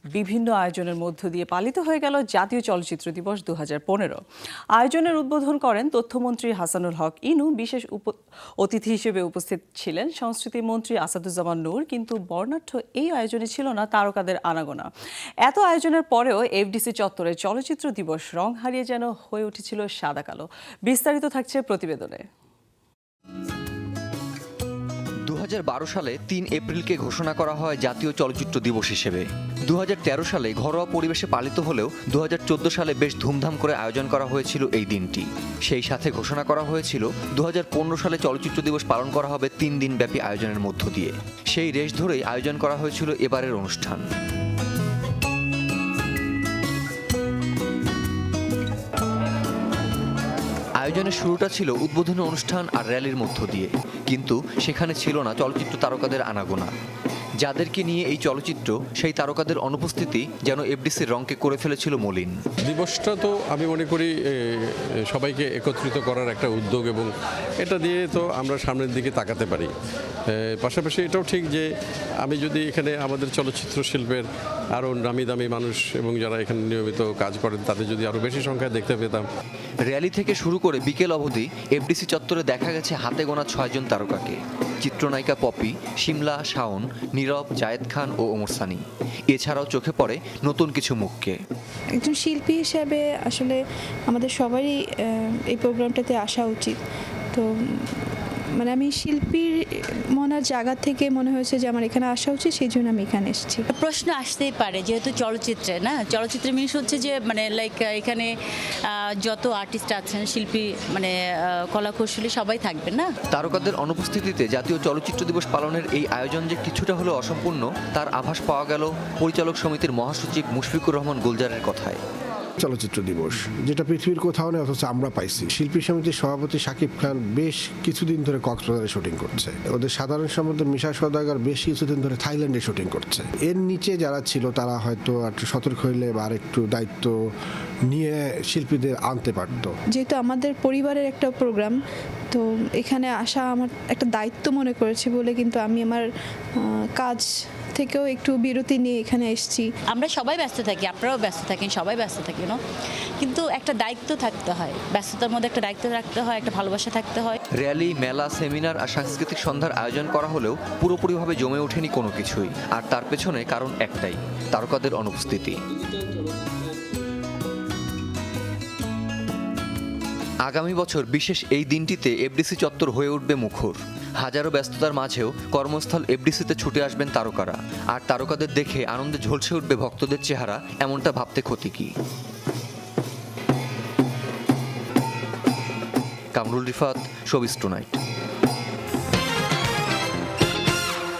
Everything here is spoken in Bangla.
বিভিন্ন আয়োজনের মধ্য দিয়ে পালিত হয়ে গেল জাতীয় চলচ্চিত্র দিবস 2015। আয়োজনের উদ্বোধন করেন তথ্যমন্ত্রী হাসানুল হক ইনু। বিশেষ অতিথি হিসেবে উপস্থিত ছিলেন সংস্কৃতি মন্ত্রী আসাদুজ্জামান নূর। কিন্তু বর্ণাঢ্য এই আয়োজনে ছিল না তারকাদের আনাগোনা। এত আয়োজনের পরেও এফডিসি চত্বরে চলচ্চিত্র দিবস রং হারিয়ে যেন হয়ে উঠেছিল সাদা কালো। বিস্তারিত থাকছে প্রতিবেদনে। 2012 সালে 3 এপ্রিলকে ঘোষণা করা হয় জাতীয় চলচ্চিত্র দিবস হিসেবে। 2013 সালে ঘরোয়া পরিবেশে পালিত হলেও 2014 সালে বেশ ধুমধাম করে আয়োজন করা হয়েছিল এই দিনটি। সেই সাথে ঘোষণা করা হয়েছিল 2015 সালে চলচ্চিত্র দিবস পালন করা হবে 3 দিন ব্যাপী আয়োজনের মধ্য দিয়ে। সেই রেশ ধরেই আয়োজন করা হয়েছিল এবারের অনুষ্ঠান। আয়োজনের শুরুটা ছিল উদ্বোধনী অনুষ্ঠান আর র্যালির মধ্য দিয়ে, কিন্তু সেখানে ছিল না চলচ্চিত্র তারকাদের আনাগোনা। যাদেরকে নিয়ে এই চলচ্চিত্র, সেই তারকাদের অনুপস্থিতি যেন এফডিসির রংকে করে ফেলেছিল মলিন। দিবসটা তো আমি মনে করি সবাইকে একত্রিত করার একটা উদ্যোগ, এবং এটা দিয়ে তো আমরা সামনের দিকে তাকাতে পারি। পাশাপাশি এটাও ঠিক যে আমি যদি এখানে আমাদের চলচ্চিত্র শিল্পের আরও নামি দামি মানুষ এবং যারা এখানে নিয়মিত কাজ করেন তাদের যদি আরও বেশি সংখ্যায় দেখতে পেতাম। র্যালি থেকে শুরু করে বিকেল অবধি এফডিসি চত্বরে দেখা গেছে হাতে গোনা 6 জন তারকাকে। চিত্রনায়িকা পপি, শিমলা, শাওন, নীরব, জায়েদ খান ও ওমর সানি। এছাড়াও চোখে পড়ে নতুন কিছু মুখকে। একজন শিল্পী হিসেবে আসলে আমাদের সবারই এই প্রোগ্রামটাতে আসা উচিত। তো মানে আমি শিল্পীর মনের জায়গা থেকে মনে হয়েছে যে আমার এখানে আসা উচিত, সেই জন্য আমি এখানে এসেছি। প্রশ্ন আসতেই পারে, যেহেতু চলচ্চিত্রে না, চলচ্চিত্রে মিনিস হচ্ছে যে মানে লাইক এখানে যত আর্টিস্ট আছেন, শিল্পী মানে কলাকৌশলী সবাই থাকবে না। তারকাদের অনুপস্থিতিতে জাতীয় চলচ্চিত্র দিবস পালনের এই আয়োজন যে কিছুটা হলেও অসম্পূর্ণ তার আভাস পাওয়া গেল পরিচালক সমিতির মহাসচিব মুশফিকুর রহমান গুলজারের কথায়। চলচ্চিত্র দিবস যেটা পৃথিবীর কোথাও নেই, অথচ আমরা পাইছি। শিল্পী সমিতির সভাপতি শাকিব খান বেশ কিছুদিন ধরে কক্সবাজারে শুটিং করছে। ওদের সাধারণ সম্পাদক মিশা সওদাগর বেশ কিছুদিন ধরে থাইল্যান্ডে শুটিং করছে। এর নিচে যারা ছিল তারা হয়তো একটু সতর্ক হইলে বা একটু দায়িত্ব নিয়ে শিল্পীদের আনতে পারতো। যেহেতু আমাদের পরিবারের একটা প্রোগ্রাম, তো এখানে আসা আমার একটা দায়িত্ব মনে করেছি বলে কিন্তু আমি আমার কাজ থেকেও একটু বিরতি নিয়ে এখানে এসেছি। আমরা সবাই ব্যস্ত থাকি, আপনারাও ব্যস্ত থাকেন, সবাই ব্যস্ত থাকি না, কিন্তু একটা দায়িত্ব থাকতে হয়। ব্যস্ততার মধ্যে একটা দায়িত্ব রাখতে হয়, একটা ভালোবাসা থাকতে হয়। র্যালি, মেলা, সেমিনার আর সাংস্কৃতিক সন্ধ্যার আয়োজন করা হলেও পুরোপুরিভাবে জমে ওঠেনি কোনো কিছুই। আর তার পেছনে কারণ একটাই, তারকাদের অনুপস্থিতি। আগামী বছর বিশেষ এই দিনটিতে এফডিসি চত্বর হয়ে উঠবে মুখর। হাজারো ব্যস্ততার মাঝেও কর্মস্থল এফডিসিতে ছুটে আসবেন তারকারা। আর তারকাদের দেখে আনন্দে ঝলসে উঠবে ভক্তদের চেহারা, এমনটা ভাবতে ক্ষতি কি। Kamrul Rifat, showbiz tonight.